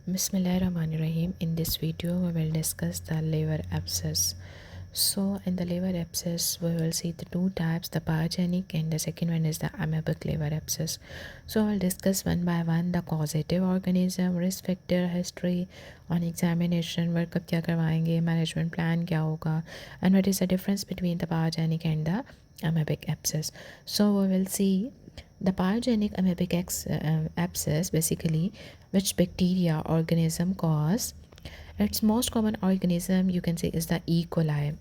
Bismillahirrahmanirrahim. In this video, we will discuss the liver abscess. So, in the liver abscess, we will see the two types, the pyogenic and the second one is the amoebic liver abscess. So, I will discuss one by one the causative organism, risk factor, history, on examination, workup क्या करवाएंगे, management plan क्या होगा, and what is the difference between the pyogenic and the amoebic abscess. So, we will see the pyogenic amoebic abscess basically which bacteria organism cause. Its most common organism you can say is the E. coli.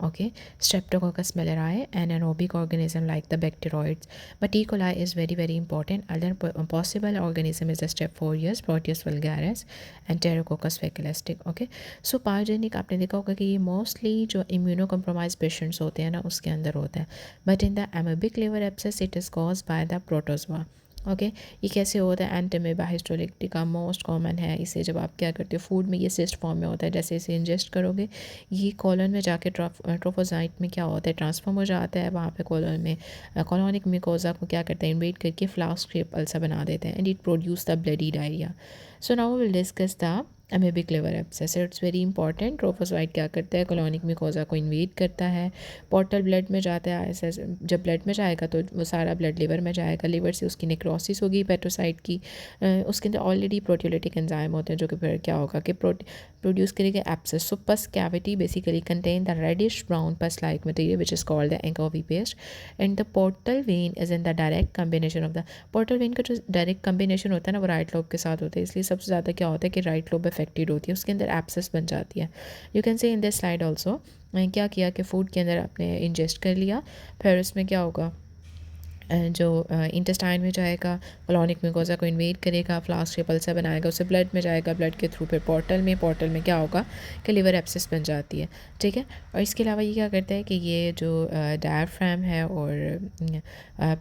Okay, Streptococcus malaria, an anaerobic organism like the bacteroids, but E. coli is very important. Other possible organism is the Strep aureus, Proteus vulgaris and Pterococcus faecalis. Okay, so pyogenic आपने देखा होगा कि ये mostly जो immuno compromise patients होते हैं ना उसके अंदर होता है, but in the amoebic liver abscess it is caused by the protozoa. Okay ये कैसे होता है, एंटीमेबा हिस्टोलिक्टिका मोस्ट कॉमन है. इसे जब आप क्या करते हो फूड में ये सिस्ट फॉर्म में होता है, जैसे इसे इंजेस्ट करोगे ये कॉलन में जाके ट्रोफोसाइट में क्या होता है ट्रांसफॉर्म हो जाता है, वहाँ पे कॉलन में कॉलोनिक मिकोजा को क्या करते हैं इन्वेट करके फ्लास्क शेप अल्सर बना देते हैं and it produce the bloody diarrhoea. So now will discuss the amoebic liver abscess. It's very important. Trophozoite क्या करता है कॉलोनिक मिकोजा को इन्वेट करता है, पोर्टल ब्लड में जाता है. ऐसे जब ब्लड में जाएगा तो वो सारा ब्लड लिवर में जाएगा, लिवर से उसकी नेक्रोसिस होगी पेट्रोसाइट की. उसके अंदर ऑलरेडी प्रोटियोलिटिक एंजाइम होते हैं जो कि फिर क्या होगा कि प्रोड्यूस करेगा abscess. So pus cavity basically contain the reddish brown pus like material which is called the anchovy paste and the portal vein is in the direct combination of the portal vein का जो direct combination होता है ना वो right lobe के साथ होता है, इसलिए सबसे ज़्यादा क्या होता है कि राइट लोब अफेक्टेड होती है, उसके अंदर एब्सेस बन जाती है. You can say in this slide also क्या किया कि फ़ूड के अंदर आपने इंजेस्ट कर लिया, फिर उसमें क्या होगा जो इंटेस्टाइन में जाएगा कॉलोनिक मिकोजा को इन्वेट करेगा, फ्लास्क शेप अल्सर बनाएगा, उससे ब्लड में जाएगा, ब्लड के थ्रू फिर पोर्टल में क्या होगा कि लिवर एब्सेस बन जाती है. ठीक है, और इसके अलावा ये क्या करता है कि ये जो डायफ्राम है और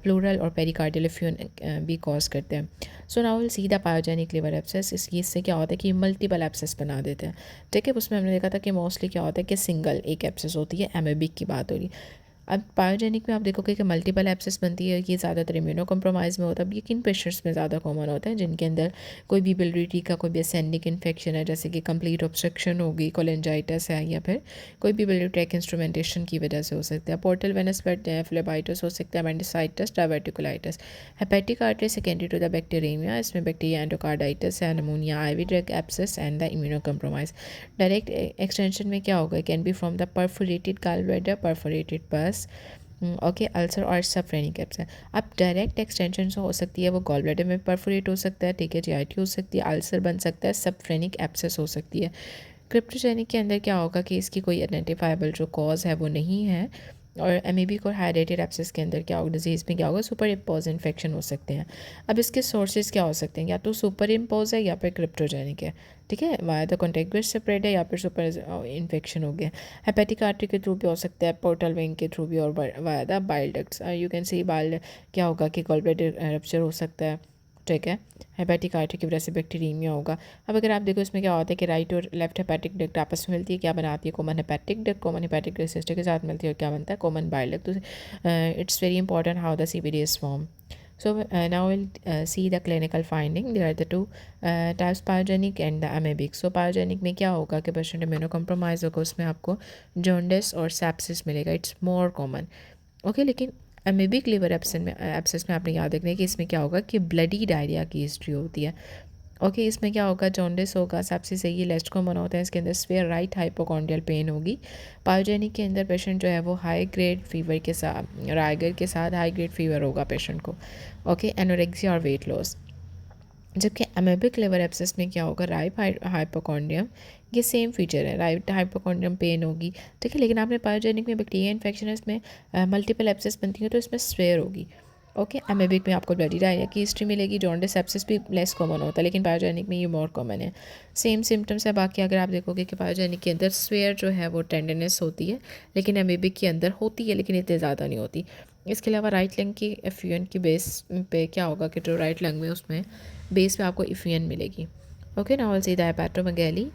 प्लूरल और पेरिकार्डियल एफ्यूजन भी कॉज करते हैं. सो now will see the pyogenic liver abscess. इससे क्या होता है कि मल्टीपल एब्सेस बना देते हैं. ठीक है, उसमें हमने देखा था कि मोस्टली क्या होता है कि सिंगल एक एब्सेस होती है, एमेबिक की बात हो रही. अब पायोजेनिक में आप देखोगे कि मल्टीपल एब्सेस बनती है, ये ज़्यादातर इम्यूनो कम्प्रोमाइज़ में होता है. अब ये किन पेशेंट्स में ज़्यादा कॉमन होता है जिनके अंदर कोई भी बिलियरी का कोई भी असेंडिक इन्फेक्शन है, जैसे कि कंप्लीट ऑब्स्ट्रक्शन होगी, कोलेंजाइटिस है, या फिर कोई भी बिलियरी ट्रैक इंस्ट्रूमेंटेशन की वजह से हो सकता है, पोर्टल वेनस फ्लेबाइटिस हो सकता है, appendicitis, diverticulitis. Hepatic artery secondary to the bacteria, इसमें बैक्टीरिया एंडोकार्डाइटिस है, pneumonia, IV drug abscess and the immuno compromise. Direct extension में क्या होगा, can be from the perforated gallbladder, perforated pus, okay, ulcer और subphrenic abscess. अब direct extension हो सकती है वो गॉल ब्लैडर में परफोरेट हो सकता है, ठीक है, जीआईटी हो सकती है, अल्सर बन सकता है, सबफ्रेनिक एब्सेस हो सकती है. क्रिप्टोजेनिक के अंदर क्या होगा कि इसकी कोई आइडेंटिफाइबल जो कॉज है वो नहीं है. और एमीबिक और हाइड्रेटेड एब्सेस के अंदर क्या होगा, डिजीज़ में क्या होगा सुपर इम्पोज इन्फेक्शन हो सकते हैं. अब इसके सोर्सेज क्या हो सकते हैं, या तो सुपर इम्पोज है या फिर क्रिप्टोजेनिक है. ठीक है, वाया द कॉन्टेक्ट स्प्रेड है या फिर सुपर इन्फेक्शन हो गया. हेपेटिक आर्टरी के थ्रू भी हो सकता है, पोर्टल वेन के थ्रू भी, और via the bile ducts. You can see bile क्या होगा कि गॉल ब्लैडर रप्चर हो सकता है. ठीक है, हेपेटिक आर्टरी की वजह से बैक्टीरियमिया होगा. अब अगर आप देखो इसमें क्या होता है कि राइट और लेफ्ट हेपेटिक डक्ट आपस में मिलती है, क्या बनाती है common hepatic duct, common hepatic duct sister के साथ मिलती है और क्या बनता है कॉमन बाइल डक्ट. तो it's very important how the CBD is form. So now we'll see the clinical finding. There are the two types, pyogenic and the amoebic. So pyogenic में क्या होगा कि पेशेंट इम्यूनो कम्प्रोमाइज़ होगा, उसमें आपको jaundice और sepsis मिलेगा, it's more common. Okay, लेकिन अमेबिक लिवर एब्सेस में आपने याद रखना है कि इसमें क्या होगा कि ब्लडी डायरिया की हिस्ट्री होती है. ओके, इसमें क्या होगा, जॉन्डिस होगा, सेप्सिस है, ये लेस्ट कॉमन होता है. इसके अंदर स्फेयर राइट हाइपोकॉन्ड्रियल पेन होगी. पायोजेनिक के अंदर पेशेंट जो है वो हाई ग्रेड फीवर के साथ, राइगर के साथ हाई ग्रेड फीवर होगा पेशेंट को. ओके, एनोरेक्सिया और वेट लॉस. जबकि अमेबिक लिवर एब्सेस में क्या होगा, राइट हाइपोकॉन्ड्रियम, ये सेम फीचर है, राइट हाइपोकॉन्ड्रियम पेन होगी. ठीक है, लेकिन आपने पायोजेनिक में बैक्टीरिया इन्फेक्शन है, इसमें मल्टीपल एब्सेस बनती है तो इसमें स्वेयर होगी. ओके, अमेबिक में आपको ब्लडी डायरिया की हिस्ट्री मिलेगी, जॉन्डिस सेप्सिस भी लेस कॉमन होता है, लेकिन पायोजेनिक में ये मोर कॉमन है. सेम सिम्टम्स है. बाकी अगर आप देखोगे कि पायोजेनिक के अंदर स्वेयर जो है वो टेंडरनेस होती है, लेकिन अमेबिक के अंदर होती है लेकिन इतनी ज़्यादा नहीं होती. इसके अलावा राइट लंग की एफ्यूजन की बेस पे क्या होगा कि जो राइट लंग में उसमें बेस पे आपको एफ्यूजन मिलेगी. Okay, now will see the hepatomegaly.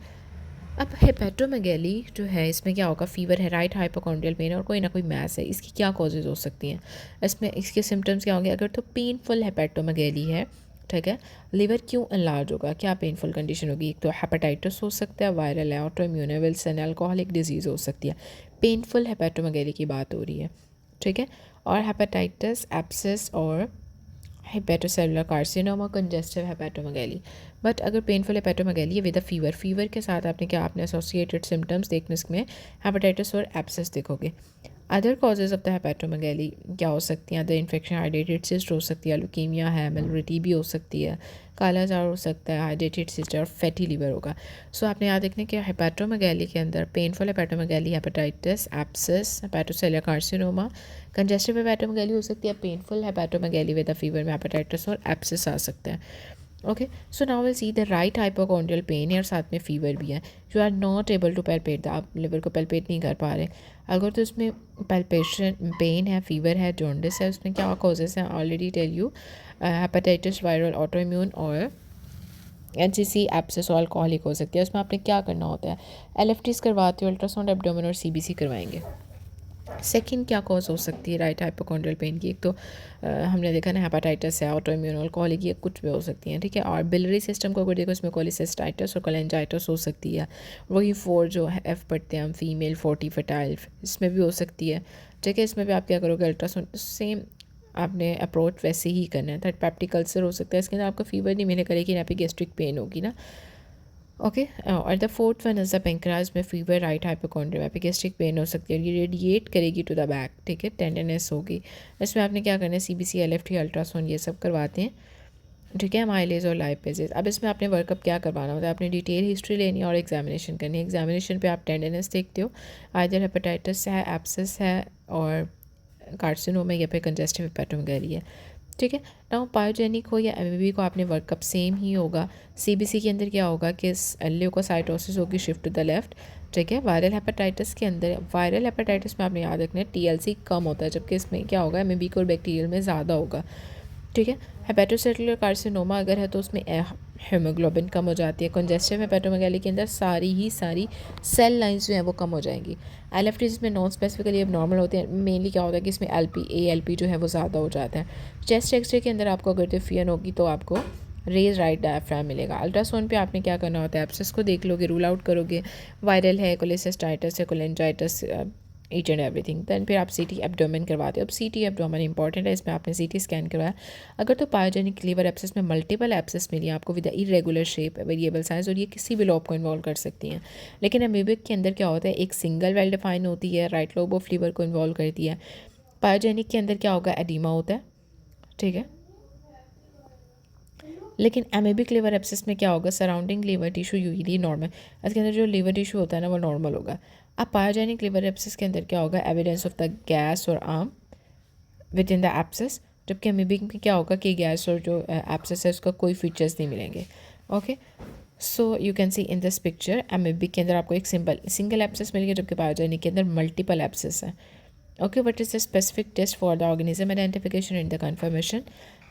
अब हेपेटोमेगैली जो है इसमें क्या होगा, फीवर है, राइट हाइपोकॉन्ड्रियल पेन और कोई ना कोई मैस है. इसकी क्या कॉजेज़ हो सकती हैं, इसमें इसके सिम्टम्स क्या होंगे. अगर तो पेनफुल हेपेटोमेगैली है ठीक है। लीवर क्यों एनलार्ज होगा, क्या पेनफुल कंडीशन होगी, एक तो हेपेटाइटिस हो सकता है, वायरल है, ऑटोइम्यून है, विल्सन अल्कोहलिक डिजीज़ हो सकती है। पेनफुल हेपेटोमेगैली की बात हो रही है, ठीक है। और हेपेटाइटिस, एब्सेस और हेपेटोसेलुलर कार्सिनोमा, कंजेस्टिव हेपेटोमेगैली। बट अगर पेनफुल हेपेटोमेगैली है विद अ फीवर, फीवर के साथ आपने एसोसिएटेड सिम्टम्स देखने इसमें हेपेटाइटिस और एब्सेस देखोगे। अदर कॉजेज़ ऑफ द हेपेटोमेगैली क्या हो सकती हैं, अदर इन्फेक्शन हाइड्रेटेड सिस्ट हो सकती है, लुकीमिया है, मेलिटी भी हो सकती है, काला जार हो सकता है, हाइड्रेटेड सिस्ट और फैटी लीवर होगा। सो आपने याद रखना कि हेपेटोमेगैली के अंदर painful hepatomegaly, hepatitis, abscess, hepatocellular carcinoma, congestive hepatomegaly हो सकती है, painful hepatomegaly with a fever में हेपेटाइटिस और एब्सेस आ सकता है। Okay, so now will see the right hypochondrial pain है और साथ में फीवर भी है। You are not able to palpate, आप लिवर को पैल्पेट नहीं कर पा रहे। अगर तो उसमें पैल्पेशन पेन है, फीवर है, जॉन्डिस है, उसमें क्या कॉजेज हैं already tell you, hepatitis, viral, autoimmune और एनसीसी, एब्सेस और अल्कोहलिक हो सकती है। उसमें आपने क्या करना होता है, एलएफटीज करवाते हो, अल्ट्रासाउंड एब्डोमेन और सीबीसी करवाएंगे। सेकंड क्या कॉज हो सकती है राइट हाइपोकॉन्ड्रियल पेन की, एक तो हमने देखा ना हेपेटाइटिस है, ऑटोइम्यून, अल्कोहलिक, ये कुछ भी हो सकती हैं, ठीक है। और बिलरी सिस्टम को अगर देखो इसमें कोलिसिस्टाइटिस और कोलेंजाइटिस हो सकती है। वही 4 जो है एफ पढ़ते हैं हम, फीमेल 40 फर्टाइल, इसमें भी हो सकती है, ठीक है। इसमें भी आप क्या करोगे, अल्ट्रासाउंड सेम आपने अप्रोच वैसे ही करना है। थर्ड पेप्टिक अल्सर हो सकता है, इसके अंदर आपको फीवर नहीं मिलेगा लेकिन एपिगैस्ट्रिक पेन होगी ना, ओके। और the fourth one is the pancreas में fever, right hypochondrium, epigastric pain हो सकती है, ये रेडिएट करेगी टू द बैक, ठीक है, टेंडरनेस होगी। इसमें आपने क्या करना है, सीबीसी, एलएफटी, अल्ट्रासाउंड ये सब करवाते हैं, ठीक है, माइलेज और लाइपेजेस। अब इसमें आपने वर्कअप क्या करवाना होता है, आपने डिटेल हिस्ट्री लेनी है और एग्जामिनेशन करनी है। एग्जामिनेशन पे आप टेंडरनेस देखते हो, आइदर हेपेटाइटिस है, एब्सेस है और कार्सिनोमा या फिर कंजेस्टिव हेपेटोमेगैली है, ठीक है। नाउ पायोजेनिक हो या एमबीबी को आपने वर्कअप सेम ही होगा। सीबीसी के अंदर क्या होगा कि ल्यूकोसाइटोसिस होगी, शिफ्ट टू द लेफ्ट, ठीक है। वायरल हेपेटाइटिस के अंदर, वायरल हेपेटाइटिस में आपने याद रखना है टीएलसी कम होता है, जबकि इसमें क्या होगा, एमबीबी को बैक्टीरियल में ज़्यादा होगा, ठीक है। हेपेटोसेलुलर कार्सिनोमा अगर है तो उसमें हेमोग्लोबिन कम हो जाती है। कंजेस्टिव हेपेटोमेगैली के अंदर सारी सेल लाइंस जो हैं वो कम हो जाएंगी। एलएफटी जिसमें नॉन स्पेसिफिकली अब नॉर्मल होते हैं, मेनली क्या होता है कि इसमें एलपी जो है वो ज़्यादा हो जाता है। चेस्ट एक्सरे के अंदर आपको अगर डिफियन होगी तो आपको रेज राइट डायफ्राम मिलेगा। अल्ट्रासाउंड पे आपने क्या करना होता है, एब्सेस को देख लोगे, रूल आउट करोगे, वायरल है, कोलिसिस्टाइटिस है, cholangitis, each and everything. Then फिर आप सीटी एब्डोमेन करवाते हो। अब सीटी एब्डोमेन इंपॉर्टेंट है, इसमें आपने सीटी स्कैन करवाया। अगर तो पायोजेनिक लीवर एब्सेस में मल्टीपल एब्सेस मिली आपको with irregular shape, variable size, और ये किसी भी लोब को इन्वॉल्व कर सकती हैं। लेकिन अमीबिक के अंदर क्या होता है, एक सिंगल वेल डिफाइन होती है, राइट लोब ऑफ लीवर को इन्वॉल्व करती है। पायोजेनिक के अंदर क्या होगा, एडीमा होता है, ठीक है। लेकिन एमेबिक लिवर एब्सेस में क्या होगा, surrounding liver tissue usually normal, इसके अंदर जो लिवर टिश्यू होता है ना वो नॉर्मल होगा। अब पायोजेनिक लिवर एब्सेस के अंदर क्या होगा, एविडेंस ऑफ द गैस और arm with in the abscess, जबकि एमेबिक में क्या होगा कि गैस और जो एब्सेस है उसका कोई फीचर्स नहीं मिलेंगे, okay. So you can see in this picture, amoebic के अंदर आपको एक सिंगल एब्सेस मिलेगा, जबकि पायोजेनिक के अंदर मल्टीपल एब्सेस है, okay. What is the specific test for the organism identification and the confirmation.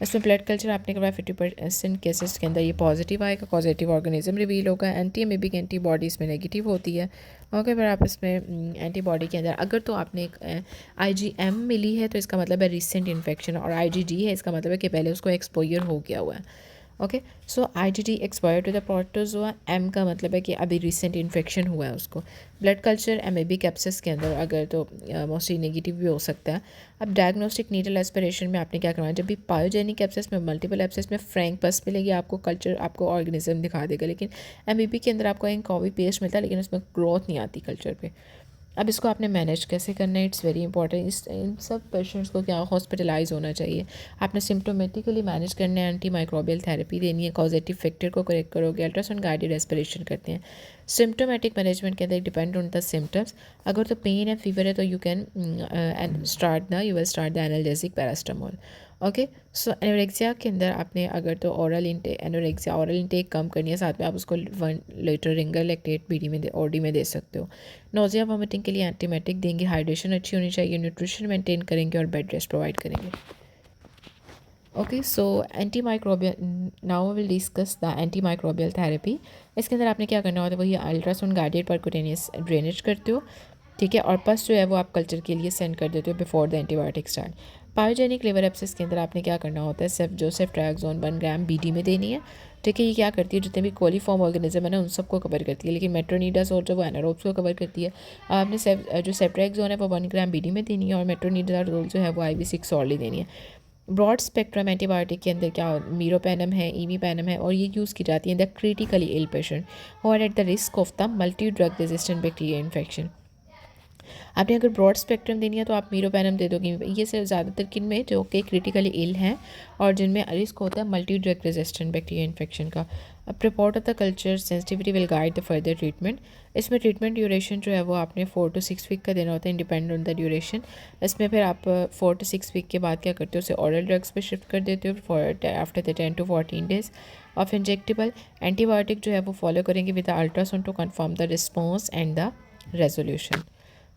इसमें ब्लड कल्चर आपने करवाया, 50% केसेस के अंदर ये पॉजिटिव आएगा, पॉजिटिव ऑर्गेनिज्म रिवील होगा। एंटी एमेबिक एंटीबॉडी इसमें नेगेटिव होती है, ओके। पर आप इसमें एंटीबॉडी के अंदर अगर तो आपने एक आईजीएम मिली है तो इसका मतलब है रिसेंट इन्फेक्शन, और आईजीजी है इसका मतलब है कि पहले उसको एक्सपोजर हो गया हुआ है, okay. So IgD expire to the protozoa, M का मतलब है कि अभी रिसेंट इन्फेक्शन हुआ है उसको। ब्लड कल्चर एमेबिक एब्सेस के अंदर अगर तो मोस्टली नेगेटिव भी हो सकता है। अब डायग्नोस्टिक नीडल एस्पिरेशन में आपने क्या करवाना है, जब भी पायोजेनिक एब्सेस में, मल्टीपल एब्सेस में फ्रैंक पस मिलेगी आपको, कल्चर आपको ऑर्गेनिज्म दिखा देगा। लेकिन एमबीबी के अंदर आपको एक कॉवी पेस्ट मिलता है लेकिन उसमें ग्रोथ नहीं आती कल्चर पे। अब इसको आपने मैनेज कैसे करना है, इट्स वेरी इंपॉर्टेंट। इन सब पेशेंट्स को क्या हॉस्पिटलाइज होना चाहिए, आपने सिम्टोमेटिकली मैनेज करना है, एंटी माइक्रोबियल थेरेपी देनी है, कॉजेटिव फैक्टर को करेक्ट करोगे, अल्ट्रासाउंड गाइडेड रेस्पिरेशन करते हैं। सिम्टोमेटिक मैनेजमेंट के अंदर डिपेंड ऑन द सिम्टम्स। अगर तो पेन है, फीवर है तो you can you will start the analgesic paracetamol, okay. So anorexia के अंदर आपने अगर तो एनोरेक्सिया ऑरल इंटेक कम करनी है, साथ में आप उसको 1 लीटर रिंगर लैक्टेट ओडी में दे सकते हो। नोजिया वॉमिटिंग के लिए एंटीमेटिक देंगे, हाइड्रेशन अच्छी होनी चाहिए, न्यूट्रिशन मेंटेन करेंगे और बेड रेस्ट प्रोवाइड करेंगे, okay. So anti microbial, now will discuss the anti microbial therapy. इसके अंदर आपने क्या करना होता है, वही अल्ट्रासाउंड गाइडेड परक्यूटेनियस ड्रेनेज करते हो, ठीक है। और पस जो है वो आप कल्चर के लिए सेंड कर देते हो before the antibiotic start. Pyogenic liver abscess के अंदर आपने क्या करना होता है, सेफ्ट्राक्सोन 1 ग्राम बीडी में देनी है। ठीक है, ये क्या करती है, जितने भी कोलीफॉर्म ऑर्गेनिज्म है ना उन सबको कवर करती है, लेकिन मेट्रोनिडाजोल जो वो एनारोब्स को कवर करती है। आपने जो सेफ्ट्राक्सोन है वो 1 ग्राम बीडी में देनी है, और मेट्रोनिडाजोल जो है वो IV6 ऑर्ली देनी है। ब्रॉड स्पेक्ट्रम एंटीबायोटिक के अंदर क्या मीरोपेनम है, इमीपेनम है, और ये यूज़ की जाती है द क्रिटिकली इल पेशेंट और at the risk of the multi drug resistant bacteria infection. आपने अगर ब्रॉड स्पेक्ट्रम देनी है तो आप मीरोपेनम दे दोगे। ये सिर्फ ज़्यादातर किन में जो कि क्रिटिकली इल हैं और जिनमें रिस्क होता है multi drug resistant bacteria infection का। अब report of the culture sensitivity will guide the further treatment. इसमें ट्रीटमेंट ड्यूरेशन जो है वो आपने 4 to 6 वीक का देना होता है, इंडिपेंडेंट ऑन द ड्यूरेशन। इसमें फिर आप 4 to 6 वीक के बाद क्या करते हो, उसे ऑरल ड्रग्स पे शिफ्ट कर देते हो for after the 10 to 14 days of injectable antibiotic जो है वो फॉलो करेंगे with the ultrasound to confirm the response and the resolution.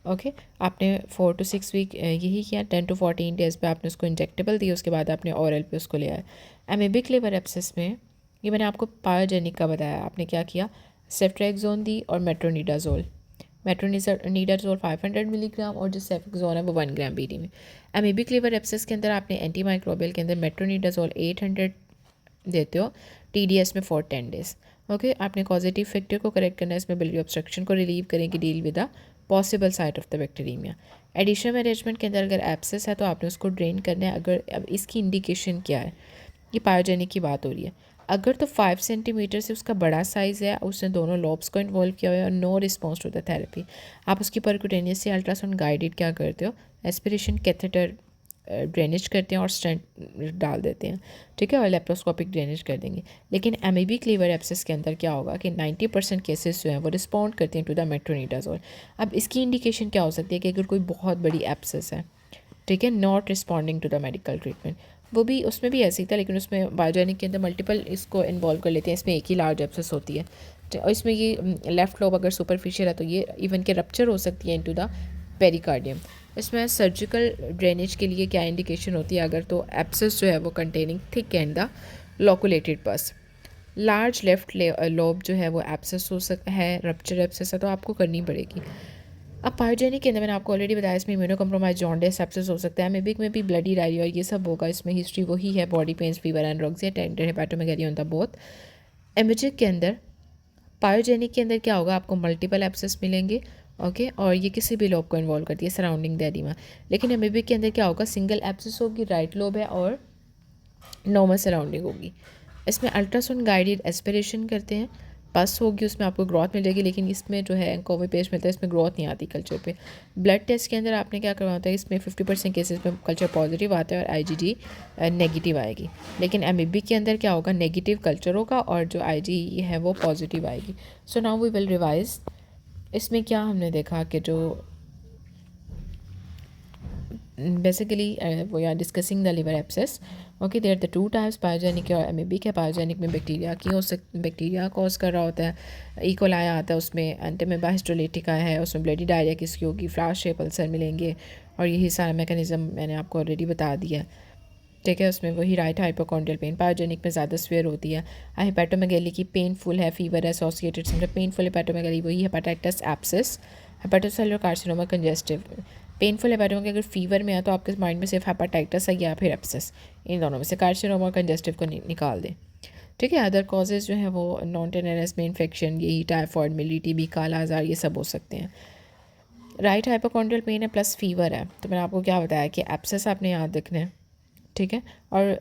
Okay, आपने 4 to 6 वीक यही किया। 10 to 14 डेज़ पे आपने उसको इंजेक्टेबल दिया, उसके बाद आपने ओरल पे उसको लिया है। एमीबिक लिवर एब्सेस में ये मैंने आपको पायोजेनिक का बताया, आपने क्या किया, सेफ्ट्रैक्सोन दी और मेट्रोनिडाजोल 500 मिलीग्राम और जो सेफ्ट्रैक्सोन है वो 1 ग्राम बीडी में। एमीबिक लिवर एब्सेस के अंदर आपने एंटीमाइक्रोबियल के अंदर मेट्रोनिडाजोल 800 देते हो TDS में फॉर 10 डेज़। ओके, आपने पॉजिटिव फैक्टर को करेक्ट करना है, इसमें बिलियरी ऑब्स्ट्रक्शन को रिलीव करेंगे, deal with the possible site of the bacteria. Additional management के अंदर अगर एब्सेस है तो आपने उसको ड्रेन करना है। अगर अब इसकी इंडिकेशन क्या है, ये पायोजेनिक की बात हो रही है। अगर तो 5 सेंटीमीटर से उसका बड़ा साइज़ है, उसने दोनों लॉब्स को इन्वॉल्व किया हुआ है और no response to the therapy, आप उसकी परक्यूटेनियस से अल्ट्रासाउंड गाइडेड क्या करते हो, एस्पिरेशन कैथेटर ड्रेनेज करते हैं और स्टेंट डाल देते हैं। ठीक है, और लेप्रोस्कोपिक ड्रेनेज कर देंगे। लेकिन एमीबिक लीवर एब्सेस के अंदर क्या होगा कि 90% केसेस जो हैं वो रिस्पॉन्ड करते हैं टू द मेट्रोनिडाजोल। अब इसकी इंडिकेशन क्या हो सकती है कि अगर कोई बहुत बड़ी एब्सेस है, ठीक है, not responding to the medical treatment, वो भी उसमें भी ऐसे ही था, लेकिन उसमें बायोजेनिक के अंदर मल्टीपल इसको इन्वॉल्व कर लेते हैं, इसमें एक ही लार्ज एब्सेस होती है। और इसमें ये लेफ्ट लोब अगर सुपरफिशियल है तो ये इवन के रप्चर हो सकती है इनटू द पेरिकार्डियम। इसमें सर्जिकल ड्रेनेज के लिए क्या इंडिकेशन होती है, अगर तो एब्सेस जो है वो कंटेनिंग थिक एंड द लोकुलेटेड पस। लार्ज लेफ्ट लोब जो है वो एब्सेस हो सकता है, रप्चर एब्सेस है तो आपको करनी पड़ेगी। अब पायोजेनिक के अंदर मैंने आपको ऑलरेडी बताया, इसमें इम्यूनो कम्प्रोमाइज जॉन्डिस सेप्सिस हो सकता है। एमीबिक में भी ब्लडी डायरिया और ये सब होगा। इसमें हिस्ट्री वही है, body pains, fever anorexia, tender hepatomegaly on the both. Amoebic के अंदर पायोजेनिक के अंदर क्या होगा, आपको मल्टीपल एब्सेस मिलेंगे। ओके, और ये किसी भी लोब को इन्वॉल्व करती है सराउंडिंग द एडिमा। लेकिन एमीबिक के अंदर क्या होगा, सिंगल एब्सेस होगी, राइट लोब है और नॉर्मल सराउंडिंग होगी। इसमें अल्ट्रासाउंड गाइडेड एस्पिरेशन करते हैं, पस होगी, उसमें आपको ग्रोथ मिल जाएगी। लेकिन इसमें जो है कोवी पेस्ट मिलता है, इसमें ग्रोथ नहीं आती कल्चर पे। ब्लड टेस्ट के अंदर आपने क्या करवाना होता है, इसमें 50% केसेस में कल्चर पॉजिटिव आता है और IgG नेगेटिव आएगी। लेकिन एमीबी के अंदर क्या होगा, नेगेटिव कल्चर होगा और जो IgE है वो पॉजिटिव आएगी। So now we will revise. इसमें क्या हमने देखा कि जो basically we are discussing the liver abscess. Okay, there are the two types, pyogenic और एमीबिक है। पायोजेनिक में बैक्टीरिया की हो बैक्टीरिया कॉज कर रहा होता है, इकोलाई आता है, उसमें एंटीमेबा हिस्टोलिटिका है, उसमें ब्लडी डायरिया किसकी होगी, फ्लाश शेप अल्सर मिलेंगे, और यही सारा मैकेनिज्म मैंने आपको ऑलरेडी बता दिया। ठीक है, उसमें वही राइट हाइपोकॉन्ड्रियल पेन पायोजेनिक में ज़्यादा स्वेयर होती है। हेपेटोमेगैली की पेनफुल है, fever associated symptom, painful hepatomegaly वही hepatitis abscess, hepatocellular carcinoma congestive. Painful hepatomegaly अगर फीवर में है तो आपके माइंड में सिर्फ हेपेटाइटिस है या फिर एब्सेस, इन दोनों में से कार्सिनोमा और कंजेस्टिव को निकाल दें। ठीक है, अदर कॉजेज़ जो हैं वो नॉन टेनरस में इन्फेक्शन, यही टाइफॉइड, मिली, TB, काला आजार, ये सब हो सकते हैं। राइट हाइपोकॉन्ड्रियल पेन है प्लस फीवर है, तो मैंने आपको क्या बताया कि एब्सेस आपने याद रखना है। ठीक है, और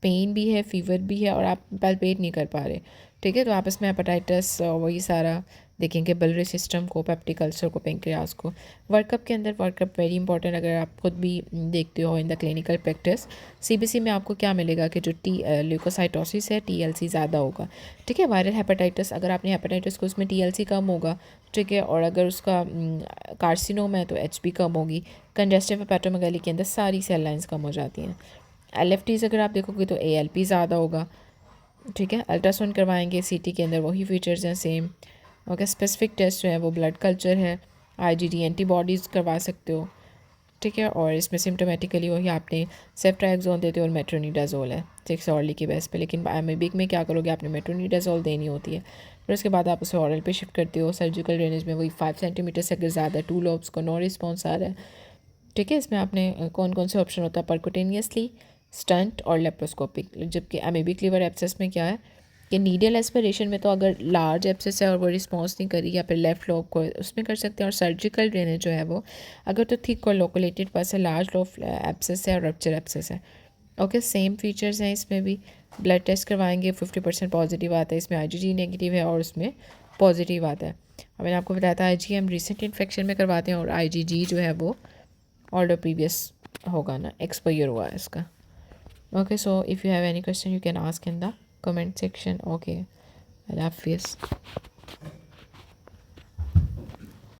पेन भी है, फीवर भी है और आप पैल्पेट नहीं कर पा रहे। ठीक है, तो आप इसमें हेपेटाइटिस और वही सारा देखेंगे, बलरी सिस्टम को, पेप्टिक अल्सर को, पेंक्रियाज को। वर्कअप के अंदर वर्कअप वेरी इंपॉर्टेंट, अगर आप खुद भी देखते हो in the clinical practice. CBC में आपको क्या मिलेगा कि जो ल्यूकोसाइटोसिस है, TLC ज़्यादा होगा। ठीक है, वायरल हेपेटाइटिस, अगर आपने हेपेटाइटिस को उसमें TLC कम होगा। ठीक है, और अगर उसका कार्सिनोम है तो HB कम होगी। कंजेस्टिव हेपेटोमेगाली के अंदर सारी सेल लाइन्स कम हो जाती हैं। LFTs अगर आप देखोगे तो ALP ज़्यादा होगा। ठीक है, अल्ट्रासाउंड करवाएंगे, CT के अंदर वही फीचर्स हैं सेम। ओके, स्पेसिफिक टेस्ट जो है वो ब्लड कल्चर है, IgD एंटीबॉडीज़ करवा सकते हो। ठीक है, और इसमें सिम्टोमेटिकली वही आपने सेफ्ट्रैक्सोन देते हो और मेट्रोनिडाजोल है 6 ऑर्ली की बेस पे। लेकिन एमीबिक में क्या करोगे, आपने मेट्रोनिडाजोल देनी होती है, फिर उसके बाद आप उसे ऑरल पे शिफ्ट करते हो। सर्जिकल ड्रेनेज में वही 5 सेंटीमीटर से अगर ज़्यादा 2 लोब्स को नो रिस्पॉन्स आ रहा है ठीक है, इसमें आपने कौन कौन से ऑप्शन होता है, परकुटेनियसली, स्टंट और लेप्रोस्कोपिक। जबकि अमीबिक लीवर एब्सेस में क्या है कि नीडल एस्पिरेशन में तो अगर लार्ज एब्सेस है और वो रिस्पॉन्स नहीं करी या फिर लेफ्ट लोब को, उसमें कर सकते हैं। और सर्जिकल ड्रेनेज जो है वो अगर तो थिक और लोकोलेटेड पास है, लार्ज लोब एब्सेस है और रप्चर एब्सेस है। ओके, सेम फीचर्स हैं इसमें भी। ब्लड टेस्ट करवाएंगे, 50% पॉजिटिव आता है, इसमें IgG नेगेटिव है और उसमें पॉजिटिव आता है। अब मैंने आपको बताया था IgM रिसेंट इन्फेक्शन में करवाते हैं और IgG जो है वो ऑर्डर प्रीवियस होगा ना, एक्सपायर हुआ है इसका। Okay, so if you have any question you can ask in the comment section. Okay, अल्लाह हाफिज़।